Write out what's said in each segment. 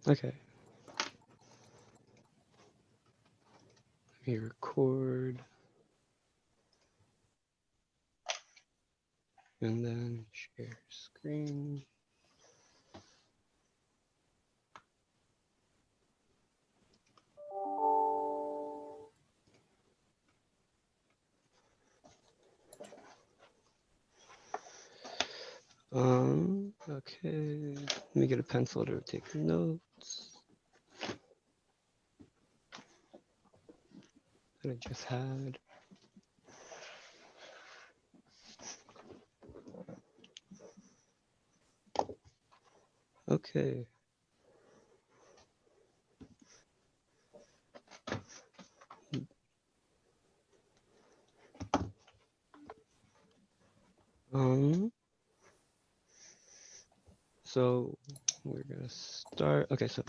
Okay. Let me record. And then share screen. Okay. Let me get a pencil to take notes that I just had. Okay. So we're gonna start. Okay, so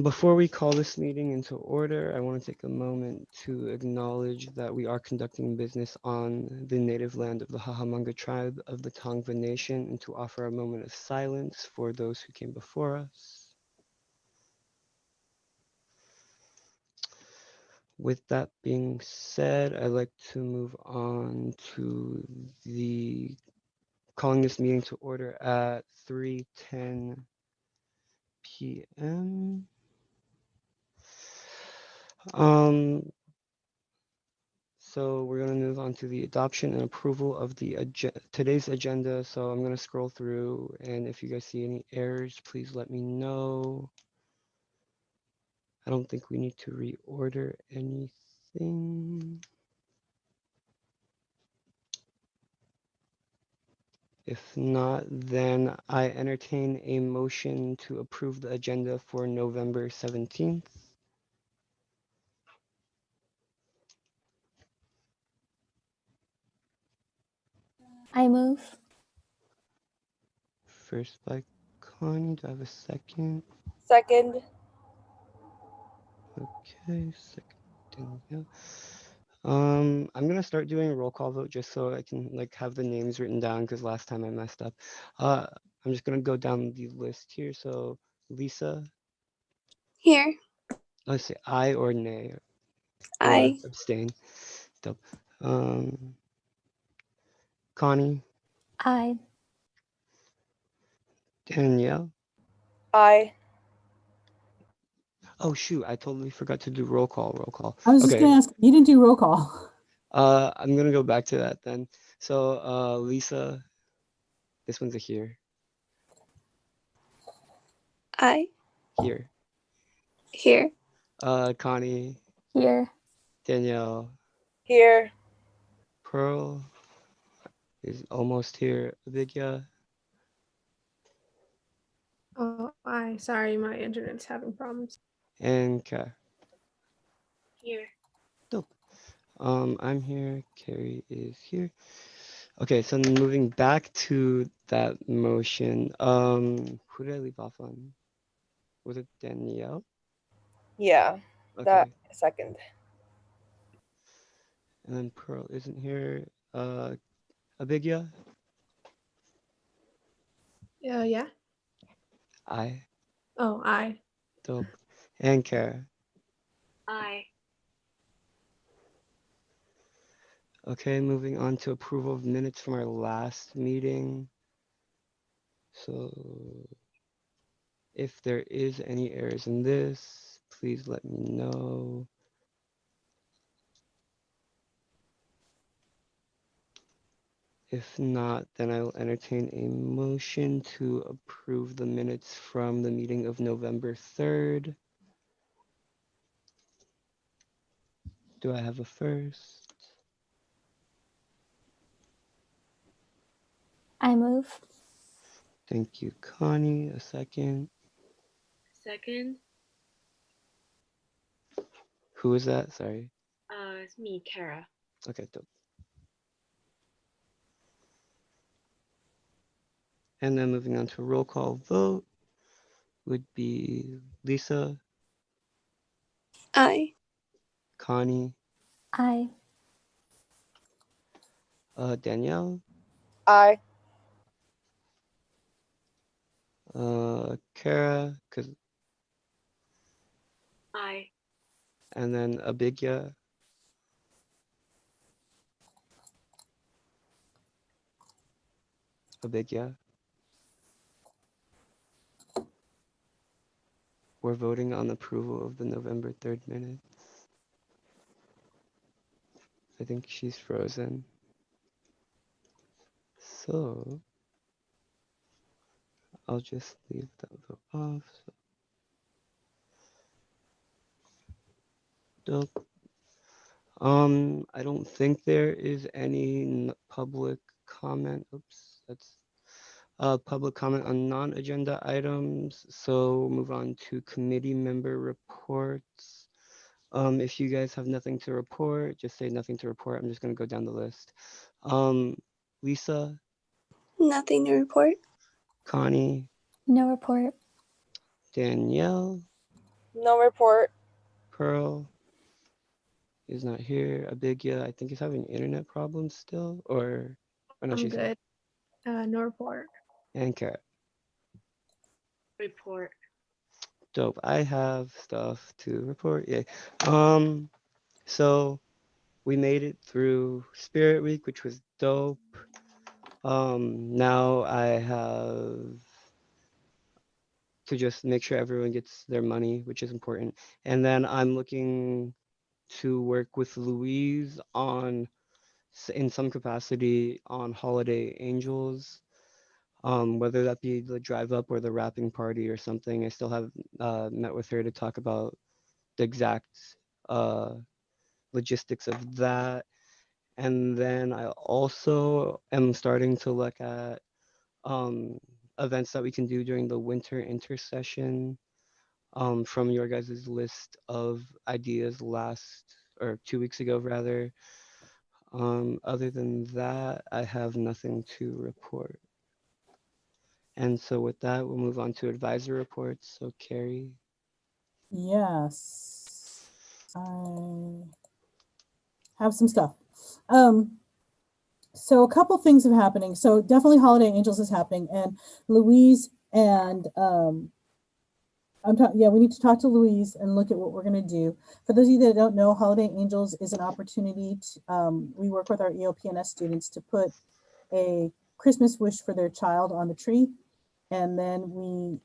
before we call this meeting into order, I want to take a moment to acknowledge that we are conducting business on the native land of the Hahamanga tribe of the Tongva Nation, and to offer a moment of silence for those who came before us. With that being said, I'd like to move on to the calling this meeting to order at 3:10 p.m. So we're going to move on to the adoption and approval of the today's agenda. So I'm going to scroll through, and if you guys see any errors, please let me know. I don't think we need to reorder anything. If not, then I entertain a motion to approve the agenda for November 17th. I move. First by Connie, do I have a second? Second. Okay, second Danielle. I'm gonna start doing a roll call vote just so I can like have the names written down because last time I messed up. I'm just gonna go down the list here. So Lisa, Here. let's say aye or nay or Aye. abstain. Dope. Connie, I. Danielle. Aye. Oh shoot, I totally forgot to do roll call. Roll call. I was just Okay. gonna ask, you didn't do roll call. I'm gonna go back to that then. So Lisa, this one's a here. Aye. Here. Here. Connie, Here. Danielle, Here. Pearl is almost here. Abigya, Oh, aye. Sorry, my internet's having problems. and Ka. Here. Dope. I'm here. Carrie is here. Okay, so moving back to that motion. Who did I leave off on? Was it Danielle? Yeah. Okay. That second. And then Pearl isn't here. Abigya? Yeah. I. Oh, aye. Dope. And Kara. Aye. Okay, moving on to approval of minutes from our last meeting. So if there is any errors in this, please let me know. If not, then I will entertain a motion to approve the minutes from the meeting of November 3rd. Do I have a first? I move. Thank you, Connie. A second. Second, Who is that? Sorry. it's me, Kara. Okay, dope. And then moving on to roll call vote would be Lisa, Aye. Connie, I. Danielle, Aye. Kara, Aye. and then Abigya. Abigya. We're voting on approval of the November 3rd minutes. I think she's frozen. So I'll just leave that vote off. So, dope. I don't think there is any public comment. Oops, that's public comment on non-agenda items. So we'll move on to committee member reports. If you guys have nothing to report, just say nothing to report. I'm just gonna go down the list. Lisa, Nothing to report. Connie, No report. Danielle, No report. Pearl is not here. Abigya, I think is having internet problems still, or no, I'm she's here. good. No report. And Kara. Report. Dope. I have stuff to report. Yeah. So we made it through Spirit Week, which was dope. Now I have to just make sure everyone gets their money, which is important. And then I'm looking to work with Louise on, in some capacity, on Holiday Angels. Whether that be the drive up or the wrapping party or something. I still have met with her to talk about the exact logistics of that. And then I also am starting to look at events that we can do during the winter intercession from your guys' list of ideas last, or 2 weeks ago rather. Other than that, I have nothing to report. And so with that, we'll move on to advisor reports. So Carrie. Yes, I have some stuff. So a couple things are happening. So definitely Holiday Angels is happening, and Louise and we need to talk to Louise and look at what we're going to do. For those of you that don't know, Holiday Angels is an opportunity to, we work with our EOPNS students to put a Christmas wish for their child on the tree. And then we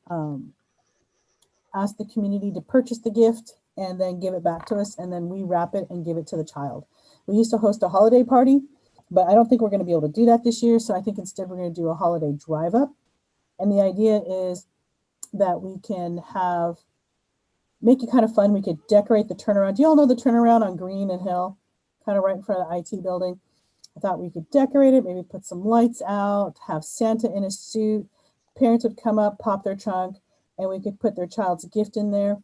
ask the community to purchase the gift and then give it back to us. And then we wrap it and give it to the child. We used to host a holiday party, but I don't think we're going to be able to do that this year. So I think instead we're going to do a holiday drive up. And the idea is that we can make it kind of fun. We could decorate the turnaround. Do you all know the turnaround on Green and Hill, kind of right in front of the IT building? I thought we could decorate it, maybe put some lights out, have Santa in a suit. Parents would come up, pop their trunk, and we could put their child's gift in there.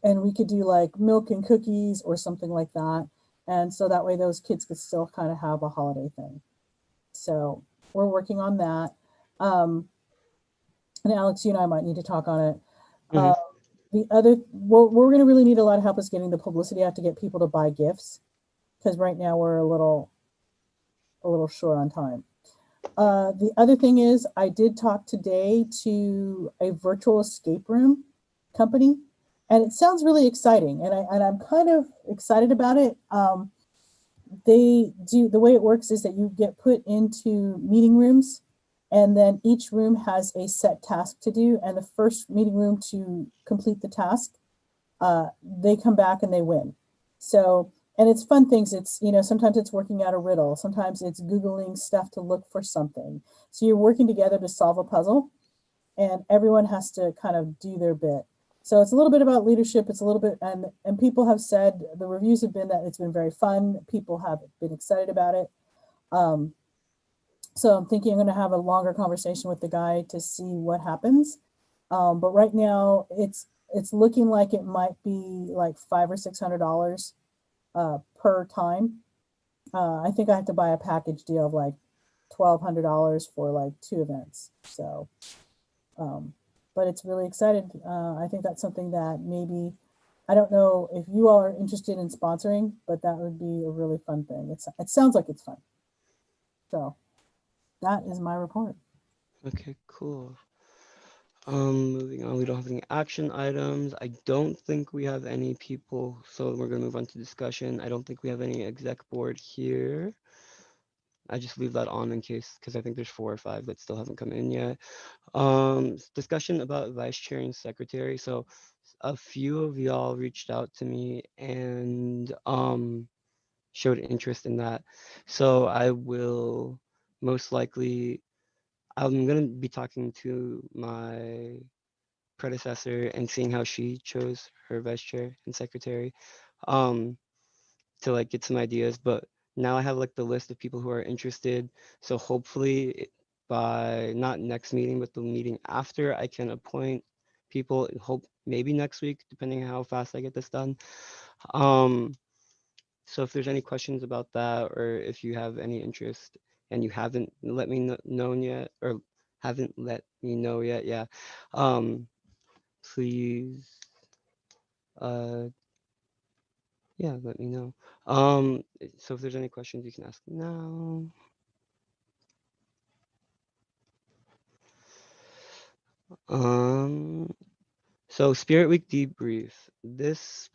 And we could do like milk and cookies or something like that. And so that way those kids could still kind of have a holiday thing. So we're working on that. And Alex, you and I might need to talk on it. The other, we're going to really need a lot of help is getting the publicity out to get people to buy gifts, because right now we're a little short on time. The other thing is I did talk today to a virtual escape room company, and it sounds really exciting, and I'm kind of excited about it. The way it works is that you get put into meeting rooms, and then each room has a set task to do, and the first meeting room to complete the task, they come back and they win. So, and it's fun things. It's, sometimes it's working out a riddle. Sometimes it's Googling stuff to look for something. So you're working together to solve a puzzle, and everyone has to kind of do their bit. So it's a little bit about leadership. It's a little bit, and people have said, the reviews have been that it's been very fun. People have been excited about it. So I'm thinking I'm going to have a longer conversation with the guy to see what happens. But right now it's looking like it might be like $500 or $600 per time. I think I have to buy a package deal of like $1,200 for like 2 events. So, but it's really excited. I think that's something that maybe, I don't know if you all are interested in sponsoring, but that would be a really fun thing. It sounds like it's fun. So that is my report. Okay, cool. Moving on, we don't have any action items. I don't think we have any people, so we're gonna move on to discussion. I don't think we have any exec board here. I just leave that on in case, because I think there's 4 or 5 that still haven't come in yet. Discussion about vice chair and secretary. So a few of y'all reached out to me and showed interest in that. So I will most likely, I'm gonna be talking to my predecessor and seeing how she chose her vice chair and secretary, um, to like get some ideas. But now I have like the list of people who are interested. So hopefully by not next meeting, but the meeting after, I can appoint people. Hope maybe next week, depending on how fast I get this done. So if there's any questions about that, or if you have any interest and you haven't let me know yet, or haven't let me know yet, yeah, please, uh, yeah, let me know. So if there's any questions, you can ask now. So Spirit Week debrief.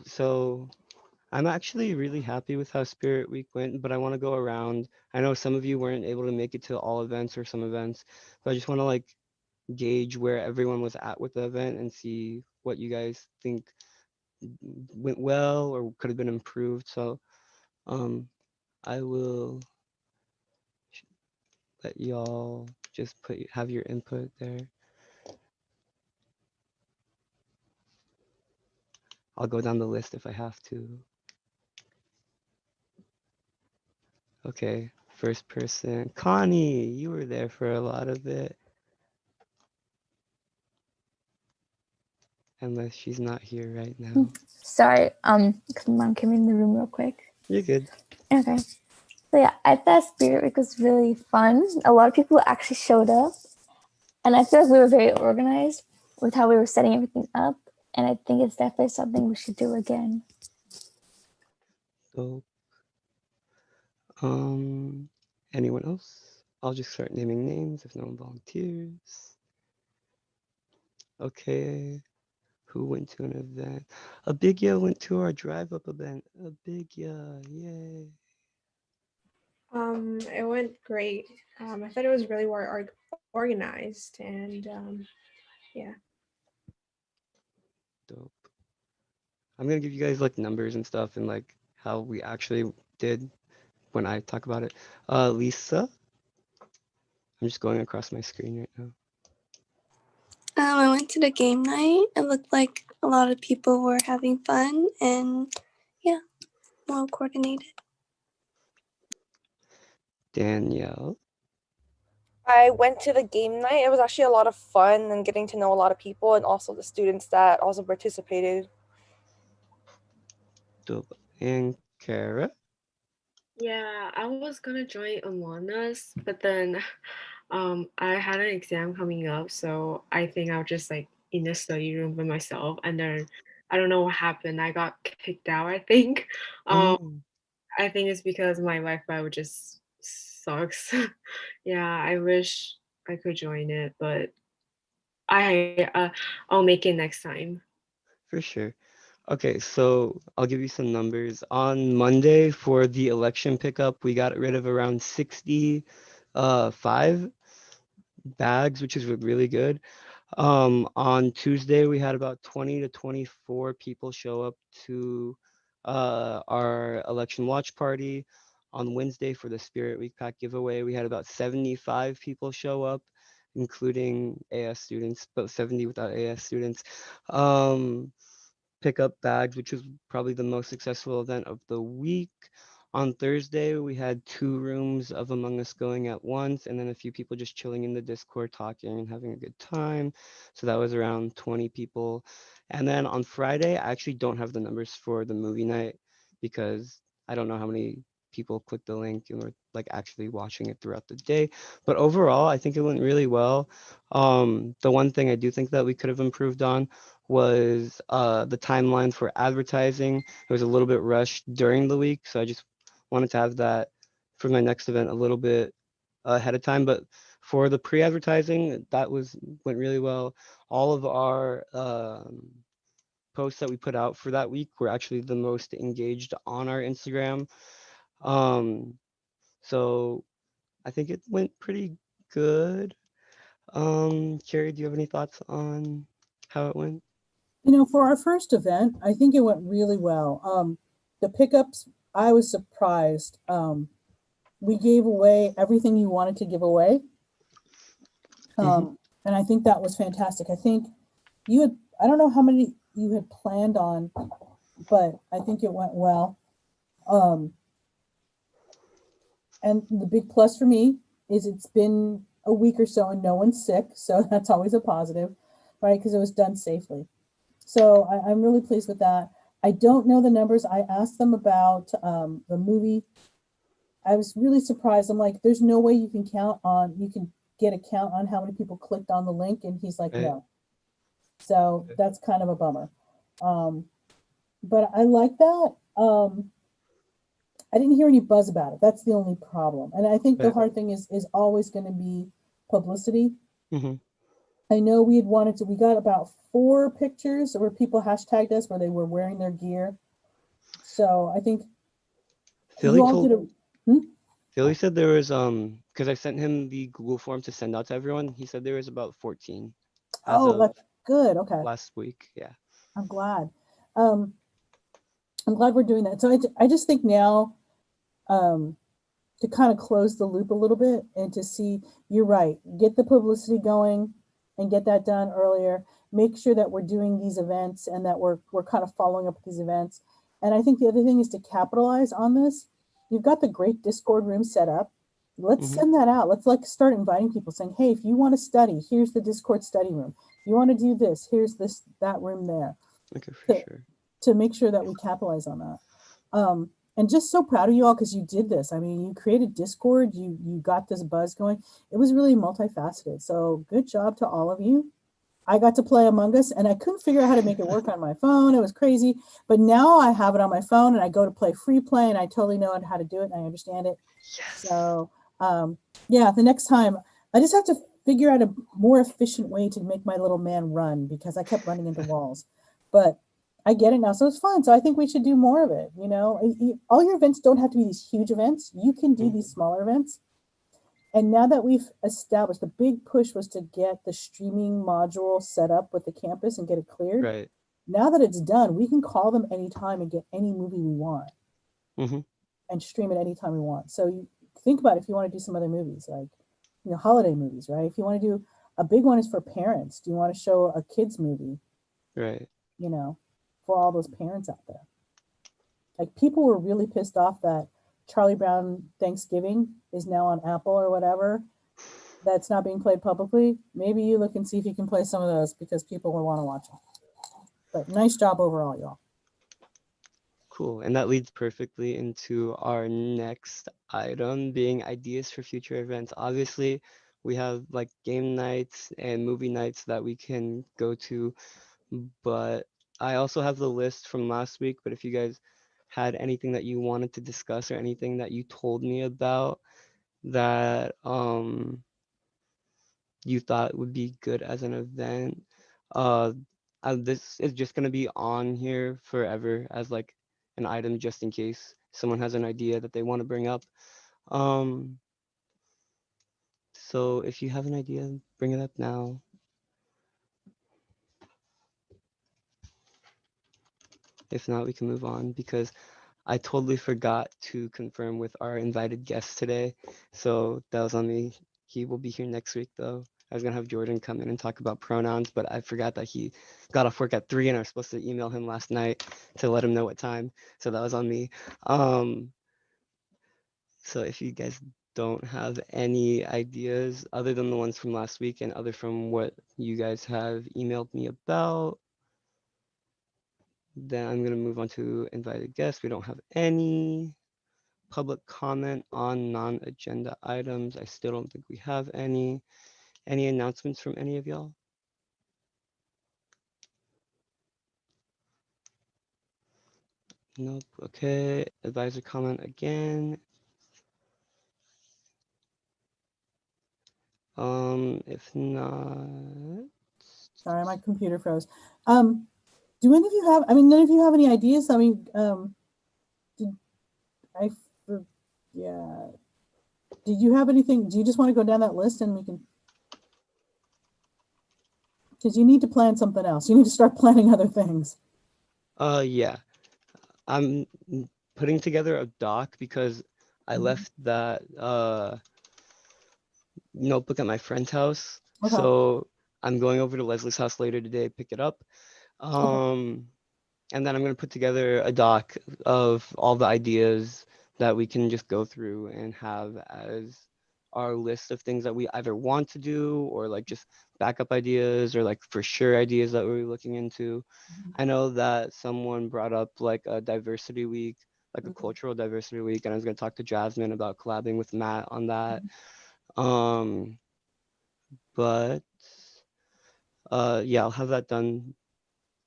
So I'm actually really happy with how Spirit Week went, but I want to go around. I know some of you weren't able to make it to all events or some events, but I just want to like gauge where everyone was at with the event and see what you guys think went well or could have been improved. So I will let y'all just have your input there. I'll go down the list if I have to. Okay, first person, Connie, you were there for a lot of it. Unless she's not here right now. Sorry. Mom came in the room real quick. You're good. Okay. So yeah, I thought Spirit Week was really fun. A lot of people actually showed up, and I feel like we were very organized with how we were setting everything up. And I think it's definitely something we should do again. So, anyone else? I'll just start naming names if no one volunteers. Okay. Who went to an event? Abigya went to our drive-up event. Abigya, yay. It went great. I thought it was really well organized, and yeah. Dope. I'm gonna give you guys like numbers and stuff and like how we actually did when I talk about it. Lisa, I'm just going across my screen right now. I went to the game night. It looked like a lot of people were having fun and yeah, well coordinated. Danielle, I went to the game night. It was actually a lot of fun and getting to know a lot of people and also the students that also participated. dope, and Kara. Yeah, I was gonna join Among Us, but then I had an exam coming up, so I think I was just like in the study room by myself, and then I don't know what happened. I got kicked out, I think. Oh Um, no. I think it's because my Wi-Fi would just sucks. Yeah, I wish I could join it, but I'll make it next time. For sure. Okay, so I'll give you some numbers. On Monday for the election pickup, we got rid of around 65 bags, which is really good. On Tuesday, we had about 20 to 24 people show up to our election watch party. On Wednesday for the Spirit Week Pack giveaway, we had about 75 people show up, including AS students, but 70 without AS students. Pick up bags, which was probably the most successful event of the week. On Thursday, we had 2 rooms of Among Us going at once, and then a few people just chilling in the Discord, talking and having a good time. So that was around 20 people. And then on Friday, I actually don't have the numbers for the movie night because I don't know how many people clicked the link and were like actually watching it throughout the day. But overall, I think it went really well. The one thing I do think that we could have improved on was the timeline for advertising. It was a little bit rushed during the week, so I just wanted to have that for my next event a little bit ahead of time. But For the pre-advertising, went really well. All of our posts that we put out for that week were actually the most engaged on our Instagram. So I think it went pretty good. Carrie, do you have any thoughts on how it went? You know, for our first event, I think it went really well. The pickups, I was surprised. We gave away everything you wanted to give away. And I think that was fantastic. I think I don't know how many you had planned on, but I think it went well. And the big plus for me is it's been a week or so and no one's sick. So that's always a positive, right? Because it was done safely. So I'm really pleased with that. I don't know the numbers. I asked them about the movie. I was really surprised. I'm like, there's no way you can get a count on how many people clicked on the link. And he's like, Right. no. So that's kind of a bummer. But I like that. I didn't hear any buzz about it. That's the only problem. And I think the Right. hard thing is always going to be publicity. Mhm. I know we got about 4 pictures where people hashtagged us where they were wearing their gear. So I think Philly you all did Philly said there was because I sent him the Google form to send out to everyone. He said there was about 14 as Oh, of that's good. Okay. last week. Yeah. I'm glad. I'm glad we're doing that. So I just think now to kind of close the loop a little bit and to see, you're right, get the publicity going and get that done earlier. Make sure that we're doing these events and that we're kind of following up with these events. And I think the other thing is to capitalize on this. You've got the great Discord room set up. Let's send that out. Let's start inviting people saying, hey, if you want to study, here's the Discord study room. You want to do this, here's that room there. Okay, for sure. To make sure that we capitalize on that. And just so proud of you all because you did this. I mean, you created Discord, you got this buzz going. It was really multifaceted. So good job to all of you. I got to play Among Us and I couldn't figure out how to make it work on my phone. It was crazy. But now I have it on my phone and I go to play free play and I totally know how to do it and I understand it. Yes. So yeah, the next time I just have to figure out a more efficient way to make my little man run because I kept running into walls. But I get it now, so it's fun. So I think we should do more of it. You know, all your events don't have to be these huge events. You can do these smaller events. And now that we've established, the big push was to get the streaming module set up with the campus and get it cleared. Right. Now that it's done, we can call them anytime and get any movie we want and stream it anytime we want. So you think about if you want to do some other movies, like, you know, holiday movies, right? If you want to do a big one is for parents. Do you want to show a kids movie? Right. You know, for all those parents out there. Like people were really pissed off that Charlie Brown Thanksgiving is now on Apple or whatever. That's not being played publicly. Maybe you look and see if you can play some of those because people will want to watch them. But nice job overall, y'all. Cool. And that leads perfectly into our next item being ideas for future events. Obviously, we have like game nights and movie nights that we can go to, but I also have the list from last week. But if you guys had anything that you wanted to discuss or anything that you told me about that you thought would be good as an event, this is just gonna be on here forever as like an item just in case someone has an idea that they want to bring up. So if you have an idea, bring it up now. If not, we can move on because I totally forgot to confirm with our invited guest today. So that was on me. He will be here next week though. I was gonna have Jordan come in and talk about pronouns, but I forgot that he got off work at 3 and I was supposed to email him last night to let him know what time. So that was on me. So if you guys don't have any ideas other than the ones from last week and other from what you guys have emailed me about, then I'm gonna move on to invited guests. We don't have any public comment on non-agenda items. I still don't think we have any. Any announcements from any of y'all? Nope. Okay. Advisor comment again. If not, Sorry, my computer froze. Do any of you have, I mean, none of you have any ideas? I mean, yeah. Did you have anything? Do you just want to go down that list and we can, because you need to plan something else. You need to start planning other things. yeah, I'm putting together a doc because I Mhm. left that notebook at my friend's house. Okay. So I'm going over to Leslie's house later today, pick it up. And then I'm going to put together a doc of all the ideas that we can just go through and have as our list of things that we either want to do or like just backup ideas or like for sure ideas that we're looking into. I know that someone brought up like a diversity week, like a cultural diversity week, and I was going to talk to Jasmine about collabing with Matt on that. But yeah, I'll have that done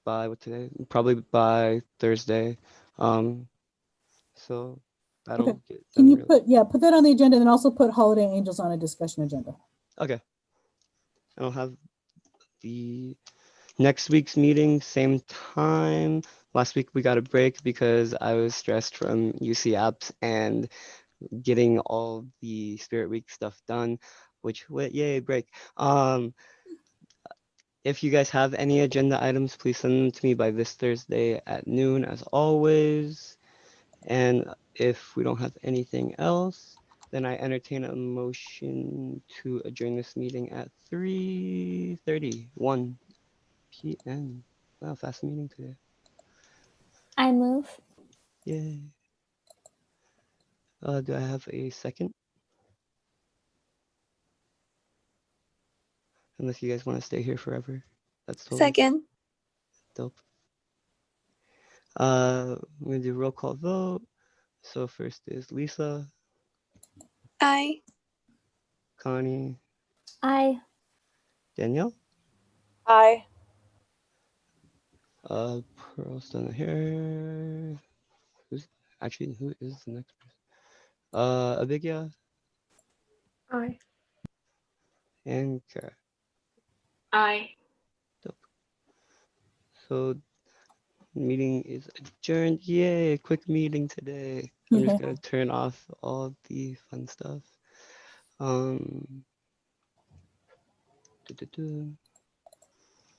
by what today? Probably by Thursday. So that'll Okay. get Can done you really. put that on the agenda and then also put Holiday Angels on a discussion agenda? Okay. I'll have the next week's meeting, same time. Last week we got a break because I was stressed from UC apps and getting all the Spirit Week stuff done, which yay, break. If you guys have any agenda items, please send them to me by this Thursday at noon as always. And if we don't have anything else, then I entertain a motion to adjourn this meeting at 3:31 p.m. Wow, fast meeting today. I move. Yay. Do I have a second? Unless you guys want to stay here forever. That's totally Second. dope. I'm gonna do a roll call vote. So first is Lisa, I. Connie, I. Danielle. Aye. Pearl's done here. Who is the next person? Abigya Aye. and Kara. I. Dope. So meeting is adjourned. Yay, quick meeting today. I'm just gonna turn off all the fun stuff.